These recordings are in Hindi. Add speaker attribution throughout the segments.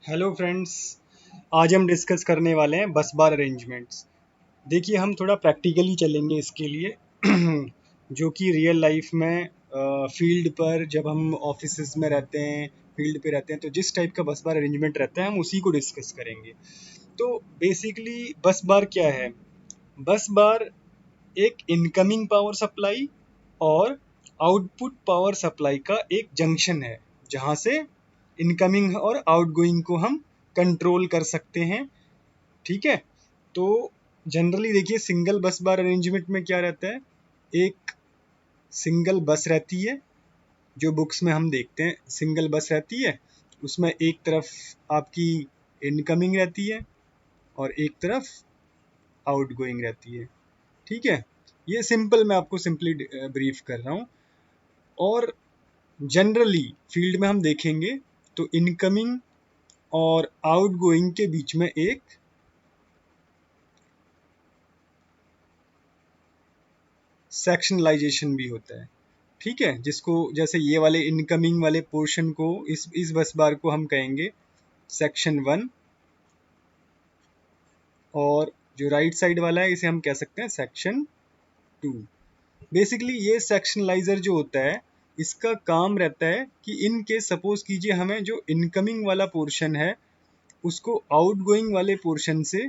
Speaker 1: Hello friends. आज हम डिस्कस करने वाले हैं बस बार अरेंजमेंट्स। देखिए, हम थोड़ा प्रैक्टिकली चलेंगे इसके लिए जो कि रियल लाइफ में फील्ड पर जब हम ऑफिसेज में रहते हैं, फील्ड पे रहते हैं, तो जिस टाइप का बस बार अरेंजमेंट रहता है हम उसी को डिस्कस करेंगे। तो बेसिकली बस बार क्या है? बस बार एक इनकमिंग पावर सप्लाई और आउटपुट पावर सप्लाई का एक जंक्शन है, जहां से इनकमिंग और आउटगोइंग को हम कंट्रोल कर सकते हैं। ठीक है। तो जनरली देखिए, सिंगल बस बार अरेंजमेंट में क्या रहता है? एक सिंगल बस रहती है, जो बुक्स में हम देखते हैं सिंगल बस रहती है। उसमें एक तरफ आपकी इनकमिंग रहती है और एक तरफ आउटगोइंग रहती है। ठीक है। ये सिंपल, मैं आपको सिंपली ब्रीफ कर रहा हूँ। और जनरली फील्ड में हम देखेंगे तो इनकमिंग और आउटगोइंग के बीच में एक सेक्शनलाइजेशन भी होता है। ठीक है, जिसको जैसे ये वाले इनकमिंग वाले पोर्शन को, इस बस बार को हम कहेंगे सेक्शन 1, और जो राइट साइड वाला है इसे हम कह सकते हैं सेक्शन 2। बेसिकली ये सेक्शनलाइजर जो होता है, इसका काम रहता है कि इन केस सपोज कीजिए हमें जो इनकमिंग वाला पोर्शन है उसको आउटगोइंग वाले पोर्शन से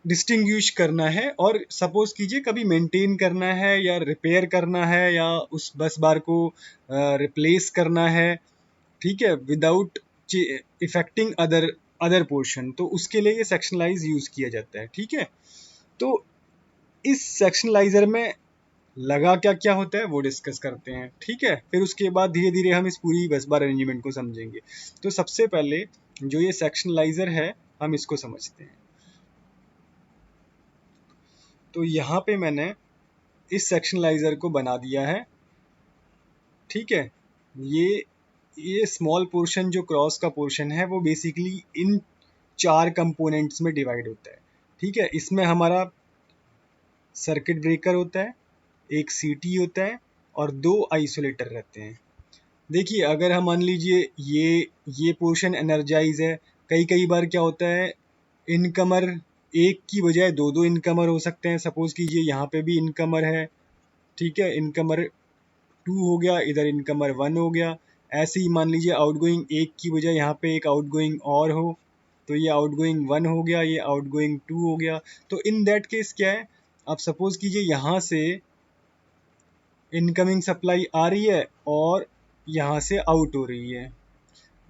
Speaker 1: डिस्टिंग्विश करना है, और सपोज कीजिए कभी मेंटेन करना है या रिपेयर करना है या उस बस बार को रिप्लेस करना है। ठीक है, without affecting other other portion, तो उसके लिए ये सेक्शनलाइज यूज किया जाता है। ठीक है। तो इस सेक्शनलाइजर में लगा क्या क्या होता है वो डिस्कस करते हैं। ठीक है, फिर उसके बाद धीरे धीरे हम इस पूरी बस बार अरेंजमेंट को समझेंगे। तो सबसे पहले जो ये सेक्शनलाइजर है, हम इसको समझते हैं। तो यहाँ पे मैंने इस सेक्शनलाइजर को बना दिया है। ठीक है। ये ये स्मॉल पोर्शन जो क्रॉस का पोर्शन है वो बेसिकली इन 4 कंपोनेंट्स में डिवाइड होता है। ठीक है, इसमें हमारा सर्किट ब्रेकर होता है, एक सीटी होता है और 2 आइसोलेटर रहते हैं। देखिए, अगर हम मान लीजिए ये पोर्शन एनर्जाइज है, कई कई बार क्या होता है, इनकमर एक की बजाय दो दो इनकमर हो सकते हैं। सपोज कीजिए यहाँ पे भी इनकमर है। ठीक है, इनकमर 2 हो गया, इधर इनकमर 1 हो गया। ऐसे ही मान लीजिए आउटगोइंग एक की बजाय यहाँ पे एक आउटगोइंग और हो, तो ये आउटगोइंग 1 हो गया, ये आउटगोइंग 2 हो गया। तो इन दैट केस क्या है, आप सपोज कीजिए यहाँ से इनकमिंग सप्लाई आ रही है और यहाँ से आउट हो रही है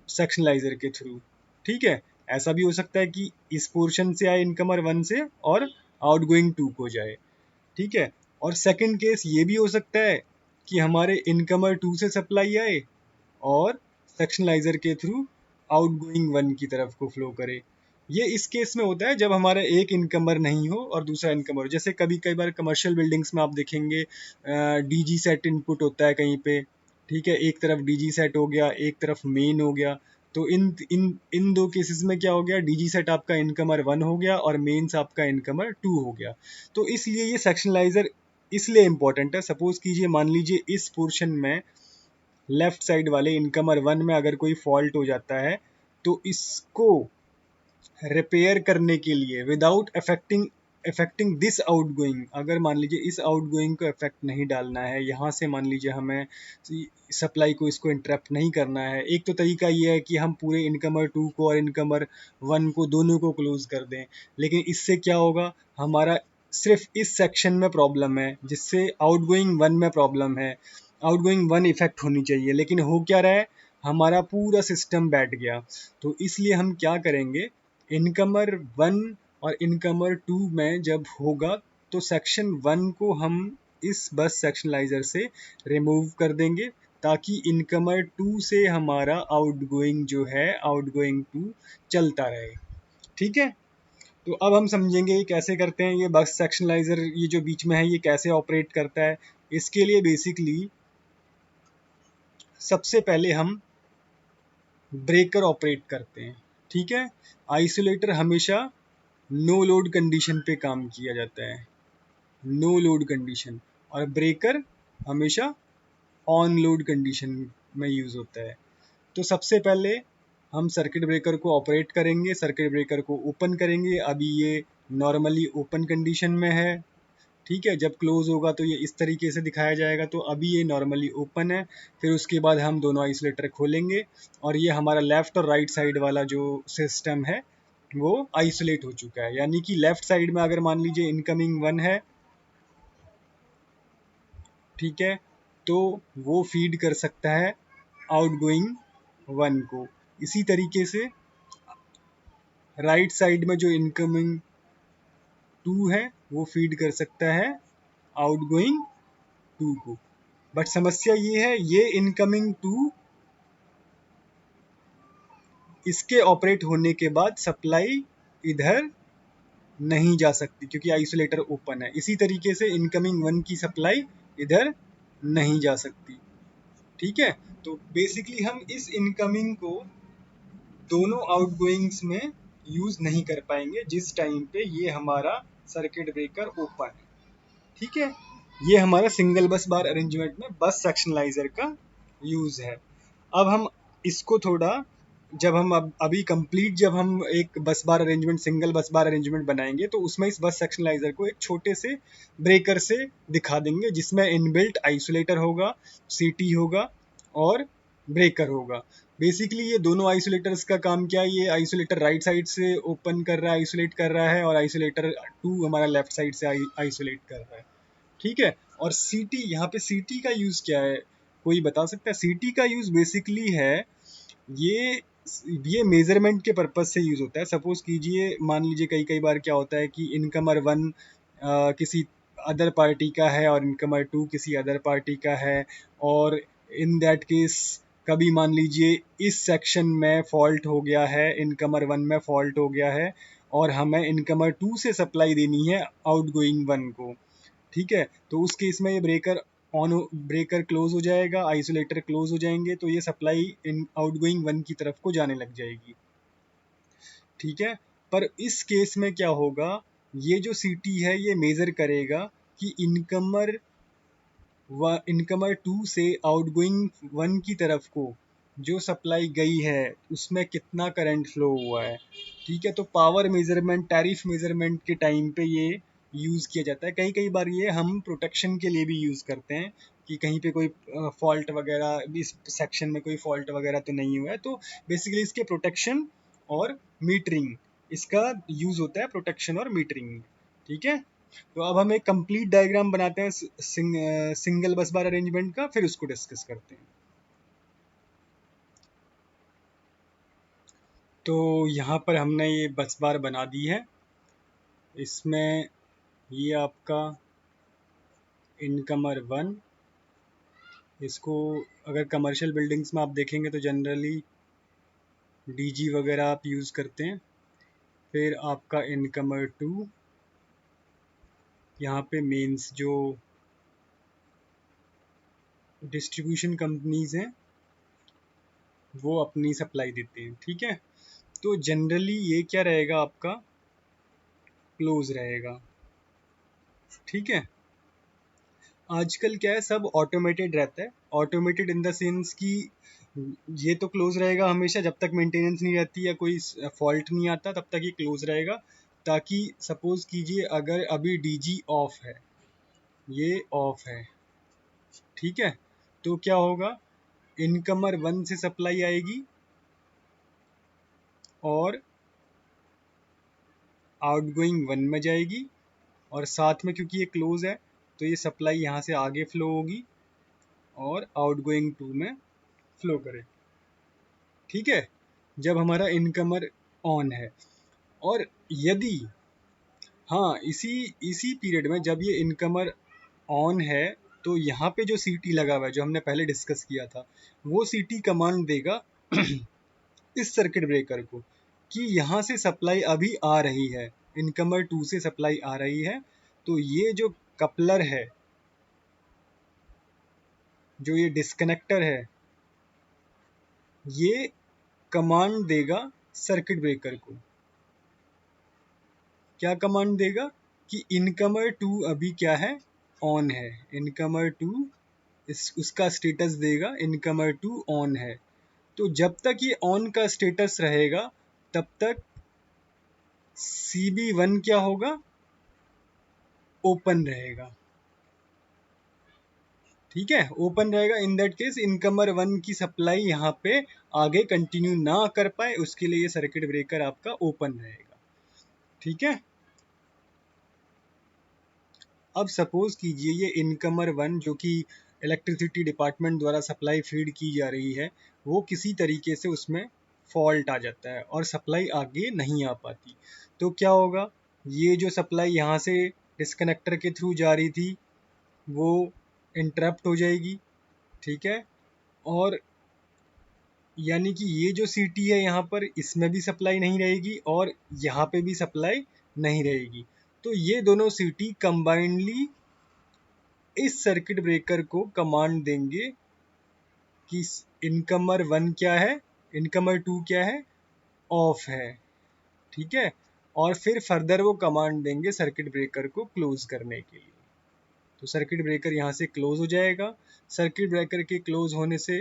Speaker 1: सेक्शनलाइजर के थ्रू। ठीक है, ऐसा भी हो सकता है कि इस पोर्शन से आए इनकमर 1 से और आउटगोइंग 2 को जाए। ठीक है। और सेकंड केस ये भी हो सकता है कि हमारे इनकमर 2 से सप्लाई आए और सेक्शनलाइजर के थ्रू आउटगोइंग 1 की तरफ को फ्लो करे। ये इस केस में होता है जब हमारा एक इनकमर नहीं हो और दूसरा इनकमर हो। जैसे कभी कई बार कमर्शियल बिल्डिंग्स में आप देखेंगे डीजी सेट इनपुट होता है कहीं पे। ठीक है, एक तरफ डीजी सेट हो गया, एक तरफ मेन हो गया। तो इन इन इन दो केसेस में क्या हो गया, डीजी सेट आपका इनकमर 1 हो गया और मेन्स आपका इनकमर 2 हो गया। तो इसलिए ये सेक्शनलाइजर इसलिए इंपॉर्टेंट है। सपोज कीजिए मान लीजिए इस पोर्शन में लेफ्ट साइड वाले इनकमर 1 में अगर कोई फॉल्ट हो जाता है, तो इसको रिपेयर करने के लिए without affecting affecting this outgoing, अगर मान लीजिए इस आउटगोइंग को इफेक्ट नहीं डालना है, यहाँ से मान लीजिए हमें सप्लाई को इसको इंटरप्ट नहीं करना है। एक तो तरीका ये है कि हम पूरे इनकमर 2 को और इनकमर 1 को दोनों को क्लोज कर दें, लेकिन इससे क्या होगा, हमारा सिर्फ इस सेक्शन में प्रॉब्लम है जिससे आउटगोइंग 1 में प्रॉब्लम है। आउटगोइंग 1 इफेक्ट होनी चाहिए, लेकिन हो क्या रहा है, हमारा पूरा सिस्टम बैठ गया। तो इसलिए हम क्या करेंगे, इनकमर 1 और इनकमर 2 में जब होगा तो सेक्शन 1 को हम इस बस सेक्शनलाइजर से रिमूव कर देंगे, ताकि इनकमर 2 से हमारा आउटगोइंग जो है आउटगोइंग 2 चलता रहे। ठीक है। तो अब हम समझेंगे ये कैसे करते हैं, ये बस सेक्शनलाइजर ये जो बीच में है ये कैसे ऑपरेट करता है। इसके लिए बेसिकली सबसे पहले हम ब्रेकर ऑपरेट करते हैं। ठीक है, आइसोलेटर हमेशा नो लोड कंडीशन पे काम किया जाता है, नो लोड कंडीशन, और ब्रेकर हमेशा ऑन लोड कंडीशन में यूज होता है। तो सबसे पहले हम सर्किट ब्रेकर को ऑपरेट करेंगे, सर्किट ब्रेकर को ओपन करेंगे। अभी ये नॉर्मली ओपन कंडीशन में है, ठीक है। जब क्लोज होगा तो ये इस तरीके से दिखाया जाएगा, तो अभी ये नॉर्मली ओपन है। फिर उसके बाद हम दोनों आइसोलेटर खोलेंगे और ये हमारा लेफ्ट और राइट साइड वाला जो सिस्टम है वो आइसोलेट हो चुका है। यानी कि लेफ्ट साइड में अगर मान लीजिए इनकमिंग 1 है, ठीक है, तो वो फीड कर सकता है आउटगोइंग 1 को। इसी तरीके से राइट साइड में जो इनकमिंग 2 है वो फीड कर सकता है आउटगोइंग 2 को। बट समस्या ये है, ये इनकमिंग 2 इसके ऑपरेट होने के बाद सप्लाई इधर नहीं जा सकती क्योंकि आइसोलेटर ओपन है। इसी तरीके से इनकमिंग 1 की सप्लाई इधर नहीं जा सकती, ठीक है। तो बेसिकली हम इस इनकमिंग को दोनों आउटगोइंग्स में यूज नहीं कर पाएंगे जिस टाइम पे ये हमारा सर्किट ब्रेकर ओपन है, ठीक है। ये हमारा सिंगल बस बार अरेंजमेंट में बस सेक्शनलाइजर का यूज है। अब हम इसको थोड़ा, जब हम अभी कंप्लीट, जब हम एक बस बार अरेंजमेंट, सिंगल बस बार अरेंजमेंट बनाएंगे तो उसमें इस बस सेक्शनलाइजर को एक छोटे से ब्रेकर से दिखा देंगे जिसमें इनबिल्ट आइसोलेटर होगा, सीटी होगा और ब्रेकर होगा। बेसिकली ये दोनों आइसोलेटर्स का काम क्या है, ये आइसोलेटर राइट साइड से ओपन कर रहा है, आइसोलेट कर रहा है, और आइसोलेटर 2 हमारा लेफ्ट साइड से आइसोलेट कर रहा है, ठीक है। और सीटी, यहाँ पे सीटी का यूज क्या है, कोई बता सकता है? सीटी का यूज बेसिकली है, ये ये मेजरमेंट के पर्पज से यूज होता है। सपोज कीजिए, मान लीजिए कई कई बार क्या होता है कि इनकमर 1 किसी अदर पार्टी का है और इनकमर 2 किसी अदर पार्टी का है, और इन दैट केस कभी मान लीजिए इस सेक्शन में फॉल्ट हो गया है, इनकमर 1 में फॉल्ट हो गया है और हमें इनकमर 2 से सप्लाई देनी है आउटगोइंग 1 को, ठीक है। तो उस केस में ये ब्रेकर क्लोज हो जाएगा, आइसोलेटर क्लोज हो जाएंगे, तो ये सप्लाई इन आउटगोइंग 1 की तरफ को जाने लग जाएगी, ठीक है। पर इस केस में क्या होगा, ये जो सीटी है ये मेजर करेगा कि इनकमर 2 से आउटगोइंग 1 की तरफ को जो सप्लाई गई है उसमें कितना करंट फ्लो हुआ है, ठीक है। तो पावर मेजरमेंट, टैरिफ मेजरमेंट के टाइम पे ये यूज़ किया जाता है। कई कई बार ये हम प्रोटेक्शन के लिए भी यूज़ करते हैं कि कहीं पे कोई फॉल्ट वगैरह, इस सेक्शन में कोई फॉल्ट वगैरह तो नहीं हुआ है, तो बेसिकली इसके प्रोटेक्शन और मीटरिंग, इसका यूज़ होता है, प्रोटेक्शन और मीटरिंग, ठीक है। तो अब हम एक कंप्लीट डायग्राम बनाते हैं सिंगल बस बार अरेंजमेंट का, फिर उसको डिस्कस करते हैं। तो यहाँ पर हमने ये बस बार बना दी है। इसमें ये आपका इनकमर 1, इसको अगर कमर्शियल बिल्डिंग्स में आप देखेंगे तो जनरली डीजी वगैरह आप यूज़ करते हैं। फिर आपका इनकमर 2, यहाँ पे मेंस जो डिस्ट्रीब्यूशन कंपनीज हैं वो अपनी सप्लाई देते हैं, ठीक है। तो जनरली ये क्या रहेगा, आपका क्लोज रहेगा, ठीक है। आजकल क्या है, सब ऑटोमेटेड रहता है। ऑटोमेटेड इन द सेंस कि ये तो क्लोज रहेगा हमेशा, जब तक मेंटेनेंस नहीं रहती या कोई फॉल्ट नहीं आता तब तक ये क्लोज रहेगा। ताकि सपोज कीजिए अगर अभी डीजी ऑफ है, ये ऑफ है, ठीक है, तो क्या होगा, इनकमर 1 से सप्लाई आएगी और आउटगोइंग 1 में जाएगी, और साथ में क्योंकि ये क्लोज है तो ये सप्लाई यहाँ से आगे फ्लो होगी और आउटगोइंग 2 में फ्लो करेगी, ठीक है, जब हमारा इनकमर ऑन है। और यदि, हाँ, इसी इसी पीरियड में जब ये इनकमर ऑन है तो यहाँ पे जो सीटी लगा हुआ है जो हमने पहले डिस्कस किया था, वो सीटी कमांड देगा इस सर्किट ब्रेकर को कि यहाँ से सप्लाई अभी आ रही है, इनकमर 2 से सप्लाई आ रही है। तो ये जो कपलर है, जो ये डिस्कनेक्टर है, ये कमांड देगा सर्किट ब्रेकर को। क्या कमांड देगा कि इनकमर 2 अभी क्या है, ऑन है। इनकमर 2, उसका स्टेटस देगा इनकमर 2 ऑन है। तो जब तक ये ऑन का स्टेटस रहेगा तब तक CB1 क्या होगा, ओपन रहेगा। ठीक है, ओपन रहेगा। इन दैट केस इनकमर 1 की सप्लाई यहाँ पे आगे कंटिन्यू ना कर पाए, उसके लिए ये सर्किट ब्रेकर आपका ओपन रहेगा। ठीक है, अब सपोज कीजिए ये इनकमर 1 जो कि इलेक्ट्रिसिटी डिपार्टमेंट द्वारा सप्लाई फीड की जा रही है, वो किसी तरीके से उसमें फॉल्ट आ जाता है और सप्लाई आगे नहीं आ पाती। तो क्या होगा, ये जो सप्लाई यहाँ से डिस्कनेक्टर के थ्रू जा रही थी वो इंटरप्ट हो जाएगी। ठीक है, और यानी कि ये जो सीटी है यहाँ पर, इसमें भी सप्लाई नहीं रहेगी और यहाँ पे भी सप्लाई नहीं रहेगी। तो ये दोनों सीटी कंबाइंडली इस सर्किट ब्रेकर को कमांड देंगे कि इनकमर 1 क्या है, इनकमर 2 क्या है, ऑफ है। ठीक है, और फिर फर्दर वो कमांड देंगे सर्किट ब्रेकर को क्लोज करने के लिए। तो सर्किट ब्रेकर यहाँ से क्लोज हो जाएगा। सर्किट ब्रेकर के क्लोज होने से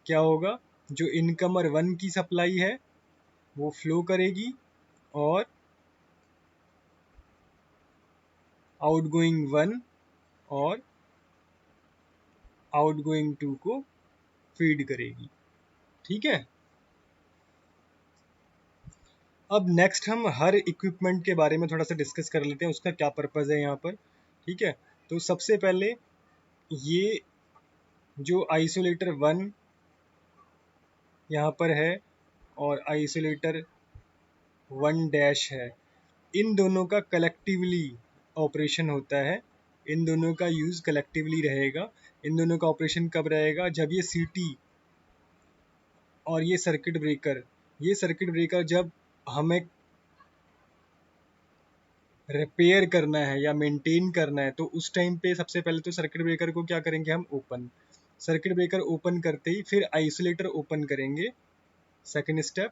Speaker 1: क्या होगा, जो इनकमर 1 की सप्लाई है वो फ्लो करेगी और आउटगोइंग 1 और आउटगोइंग 2 को फीड करेगी। ठीक है, अब नेक्स्ट हम हर इक्विपमेंट के बारे में थोड़ा सा डिस्कस कर लेते हैं, उसका क्या पर्पज़ है यहाँ पर। ठीक है, तो सबसे पहले ये जो आइसोलेटर 1 यहाँ पर है और आइसोलेटर 1 है, इन दोनों का कलेक्टिवली ऑपरेशन होता है, इन दोनों का यूज़ कलेक्टिवली रहेगा। इन दोनों का ऑपरेशन कब रहेगा, जब ये सीटी और ये सर्किट ब्रेकर जब हमें रिपेयर करना है या मेंटेन करना है, तो उस टाइम पे सबसे पहले तो सर्किट ब्रेकर को क्या करेंगे हम, ओपन। सर्किट ब्रेकर ओपन करते ही फिर आइसोलेटर ओपन करेंगे, सेकंड स्टेप।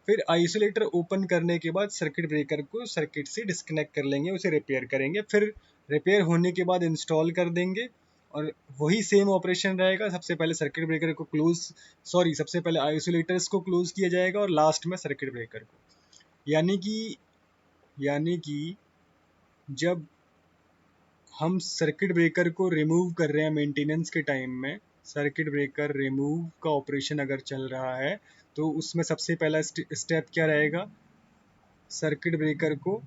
Speaker 1: फिर आइसोलेटर ओपन करने के बाद सर्किट ब्रेकर को सर्किट से डिस्कनेक्ट कर लेंगे, उसे रिपेयर करेंगे। फिर रिपेयर होने के बाद इंस्टॉल कर देंगे और वही सेम ऑपरेशन रहेगा। सबसे पहले सर्किट ब्रेकर को सबसे पहले आइसोलेटर्स को क्लोज किया जाएगा और लास्ट में सर्किट ब्रेकर को। यानी कि जब हम सर्किट ब्रेकर को रिमूव कर रहे हैं मेंटेनेंस के टाइम में, सर्किट ब्रेकर रिमूव का ऑपरेशन अगर चल रहा है तो उसमें सबसे पहला स्टेप क्या रहेगा, सर्किट ब्रेकर को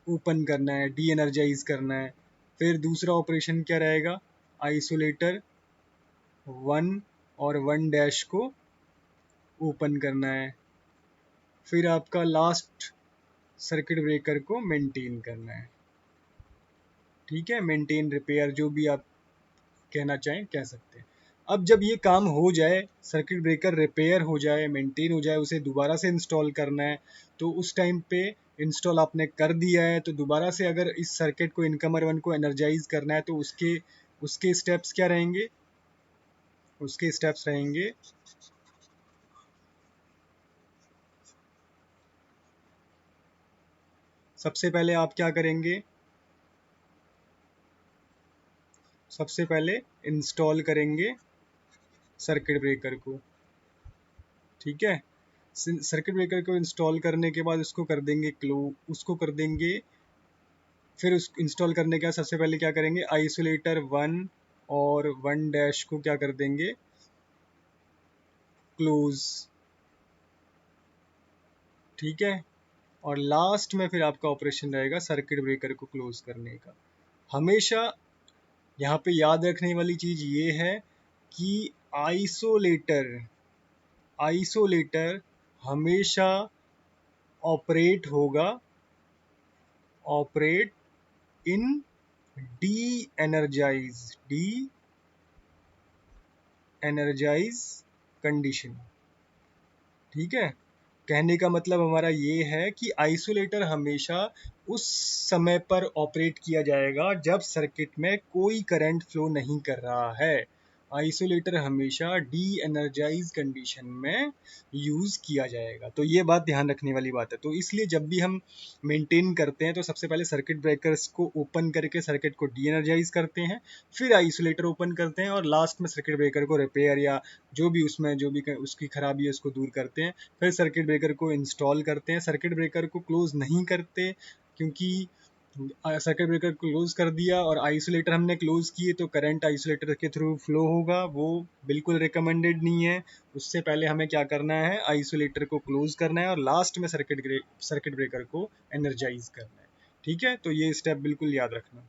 Speaker 1: ओपन करना है, डी एनर्जाइज करना है। फिर दूसरा ऑपरेशन क्या रहेगा, आइसोलेटर 1 और 1 को ओपन करना है। फिर आपका लास्ट सर्किट ब्रेकर को मेंटेन करना है। ठीक है, मेंटेन, रिपेयर, जो भी आप कहना चाहें कह सकते हैं। अब जब ये काम हो जाए, सर्किट ब्रेकर रिपेयर हो जाए, मेंटेन हो जाए, उसे दोबारा से इंस्टॉल करना है, तो उस टाइम पे इंस्टॉल आपने कर दिया है तो दोबारा से अगर इस सर्किट को, इनकमर 1 को एनर्जाइज करना है तो उसके स्टेप्स क्या रहेंगे, उसके स्टेप्स रहेंगे सबसे पहले आप क्या करेंगे, सबसे पहले इंस्टॉल करेंगे सर्किट ब्रेकर को। ठीक है, सर्किट ब्रेकर को इंस्टॉल करने के बाद उसको कर देंगे उसको कर देंगे। फिर उस इंस्टॉल करने के बाद सबसे पहले क्या करेंगे, आइसोलेटर 1 और 1 को क्या कर देंगे, क्लोज। ठीक है, और लास्ट में फिर आपका ऑपरेशन रहेगा सर्किट ब्रेकर को क्लोज करने का। हमेशा यहाँ पे याद रखने वाली चीज़ ये है कि आइसोलेटर आइसोलेटर हमेशा operate in de energise condition. ठीक है, कहने का मतलब हमारा ये है कि आइसोलेटर हमेशा उस समय पर ऑपरेट किया जाएगा जब सर्किट में कोई करंट फ्लो नहीं कर रहा है। आइसोलेटर हमेशा डी एनर्जाइज कंडीशन में यूज किया जाएगा। तो ये बात ध्यान रखने वाली बात है। तो इसलिए जब भी हम मेंटेन करते हैं तो सबसे पहले सर्किट ब्रेकर्स को ओपन करके सर्किट को डी एनर्जाइज करते हैं, फिर आइसोलेटर ओपन करते हैं और लास्ट में सर्किट ब्रेकर को रिपेयर या जो भी उसमें जो भी उसकी खराबी है उसको दूर करते हैं, फिर सर्किट ब्रेकर को इंस्टॉल करते हैं। सर्किट ब्रेकर को क्लोज नहीं करते क्योंकि सर्किट ब्रेकर क्लोज कर दिया और आइसोलेटर हमने क्लोज किए तो करंट आइसोलेटर के थ्रू फ्लो होगा, वो बिल्कुल रिकमेंडेड नहीं है। उससे पहले हमें क्या करना है, आइसोलेटर को क्लोज करना है और लास्ट में सर्किट ब्रेकर को एनर्जाइज करना है। ठीक है, तो ये स्टेप बिल्कुल याद रखना।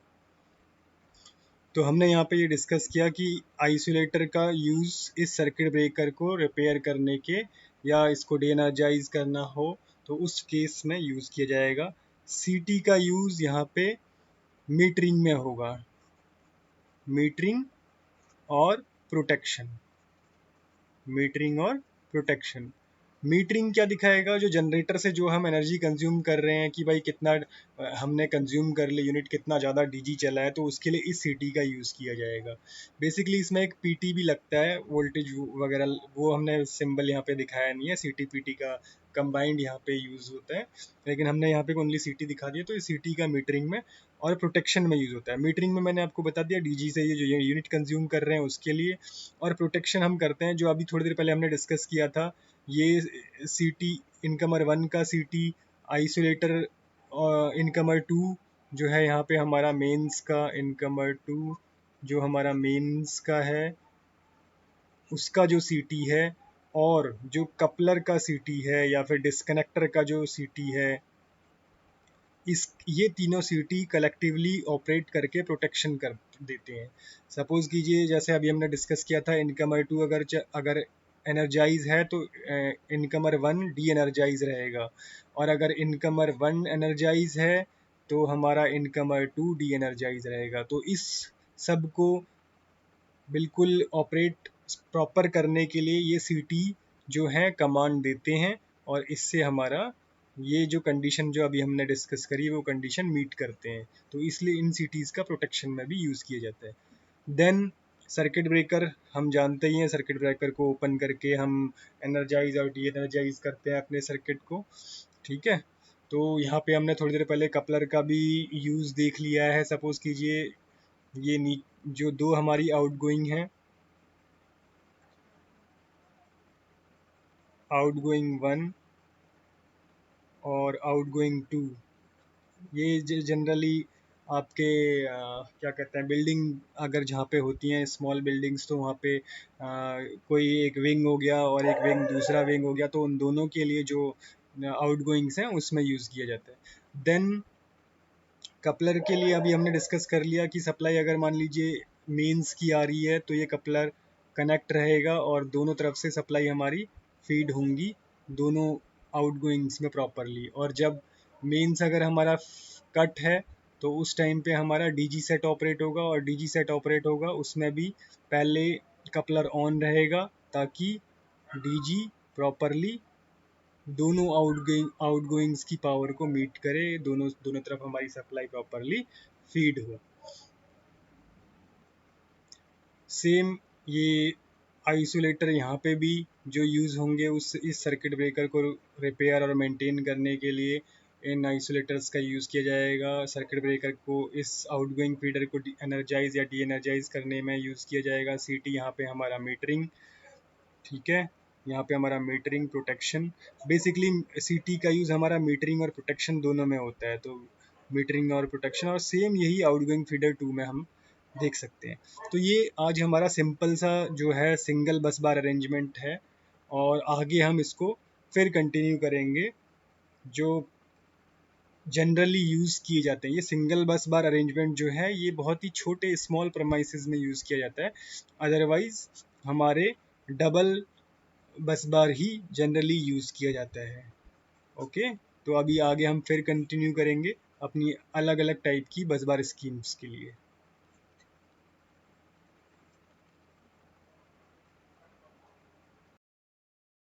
Speaker 1: तो हमने यहाँ पे ये डिस्कस किया कि आइसोलेटर का यूज़ इस सर्किट ब्रेकर को रिपेयर करने के या इसको डी एनर्जाइज करना हो तो उस केस में यूज़ किया जाएगा। सीटी का यूज़ यहाँ पे मीटरिंग में होगा, मीटरिंग और प्रोटेक्शन। मीटरिंग और प्रोटेक्शन। मीटरिंग क्या दिखाएगा, जो जनरेटर से जो हम एनर्जी कंज्यूम कर रहे हैं कि भाई कितना हमने कंज्यूम कर लिया, यूनिट कितना ज़्यादा डीजी चला है, तो उसके लिए इस सीटी का यूज़ किया जाएगा। बेसिकली इसमें एक पीटी भी लगता है, वोल्टेज वगैरह, वो हमने सिंबल यहाँ पे दिखाया नहीं है। सीटी पीटी का कंबाइंड यहाँ पे यूज़ होता है, लेकिन हमने यहाँ पे ओनली सीटी दिखा दिया। तो ये सीटी का मीटरिंग में और प्रोटेक्शन में यूज़ होता है। मीटरिंग में मैंने आपको बता दिया डीजी से ये जो यूनिट कंज्यूम कर रहे हैं उसके लिए, और प्रोटेक्शन हम करते हैं जो अभी थोड़ी देर पहले हमने डिस्कस किया था, ये सीटी इनकमर 1 का सीटी, आइसोलेटर इनकमर 2 जो है यहाँ पे हमारा मेंस का, इनकमर 2 जो हमारा मेंस का है उसका जो सीटी है, और जो कपलर का सीटी है या फिर डिस्कनेक्टर का जो सीटी है, इस ये तीनों सीटी कलेक्टिवली ऑपरेट करके प्रोटेक्शन कर देते हैं। सपोज कीजिए जैसे अभी हमने डिस्कस किया था, इनकमर 2 अगर एनर्जाइज है तो इनकमर 1 डी एनर्जाइज रहेगा, और अगर इनकमर 1 एनर्जाइज है तो हमारा इनकमर 2 डी एनर्जाइज रहेगा। तो इस सब को बिल्कुल ऑपरेट प्रॉपर करने के लिए ये सीटी जो है कमांड देते हैं, और इससे हमारा ये जो कंडीशन जो अभी हमने डिस्कस करी वो कंडीशन मीट करते हैं। तो इसलिए इन सीटीज़ का प्रोटेक्शन में भी यूज़ किया जाता है। देन सर्किट ब्रेकर हम जानते ही हैं, सर्किट ब्रेकर को ओपन करके हम एनर्जाइज और डी एनर्जाइज करते हैं अपने सर्किट को। ठीक है, तो यहाँ पे हमने थोड़ी देर पहले कपलर का भी यूज़ देख लिया है। सपोज कीजिए ये जो दो हमारी आउटगोइंग है, आउटगोइंग 1 और आउटगोइंग 2, ये जनरली आपके क्या कहते हैं, बिल्डिंग अगर जहाँ पे होती हैं स्मॉल बिल्डिंग्स, तो वहाँ पे कोई एक विंग हो गया और एक विंग दूसरा विंग हो गया, तो उन दोनों के लिए जो आउटगोइंग्स हैं उसमें यूज़ किया जाता है। देन कपलर के लिए अभी हमने डिस्कस कर लिया कि सप्लाई अगर मान लीजिए मेंस की आ रही है तो ये कपलर कनेक्ट रहेगा और दोनों तरफ से सप्लाई हमारी फीड होंगी दोनों आउटगोइंग्स में प्रॉपरली। और जब मेंस अगर हमारा कट है तो उस टाइम पे हमारा डीजी सेट ऑपरेट होगा, और डीजी सेट ऑपरेट होगा उसमें भी पहले कपलर ऑन रहेगा ताकि डीजी प्रॉपरली दोनों आउटगोइंग्स की पावर को मीट करे, दोनों तरफ हमारी सप्लाई प्रॉपरली फीड हो। सेम ये आइसोलेटर यहाँ पे भी जो यूज़ होंगे इस सर्किट ब्रेकर को रिपेयर और मेंटेन करने के लिए इन आइसोलेटर्स का यूज़ किया जाएगा। सर्किट ब्रेकर को इस आउटगोइंग फीडर को एनर्जाइज या डी एनर्जाइज करने में यूज़ किया जाएगा। सीटी यहाँ पे हमारा मीटरिंग, ठीक है, यहाँ पे हमारा मीटरिंग प्रोटेक्शन। बेसिकली सीटी का यूज़ हमारा मीटरिंग और प्रोटेक्शन दोनों में होता है, तो मीटरिंग और प्रोटेक्शन, और सेम यही आउटगोइंग फीडर 2 में हम देख सकते हैं। तो ये आज हमारा सिंपल सा जो है सिंगल बस बार अरेंजमेंट है, और आगे हम इसको फिर कंटिन्यू करेंगे जो जनरली यूज़ किए जाते हैं। ये सिंगल बस बार अरेंजमेंट जो है ये बहुत ही छोटे स्मॉल प्रमाइसेस में यूज़ किया जाता है, अदरवाइज हमारे डबल बस बार ही जनरली यूज़ किया जाता है। ओके, तो अभी आगे हम फिर कंटिन्यू करेंगे अपनी अलग अलग टाइप की बस बार स्कीम्स के लिए।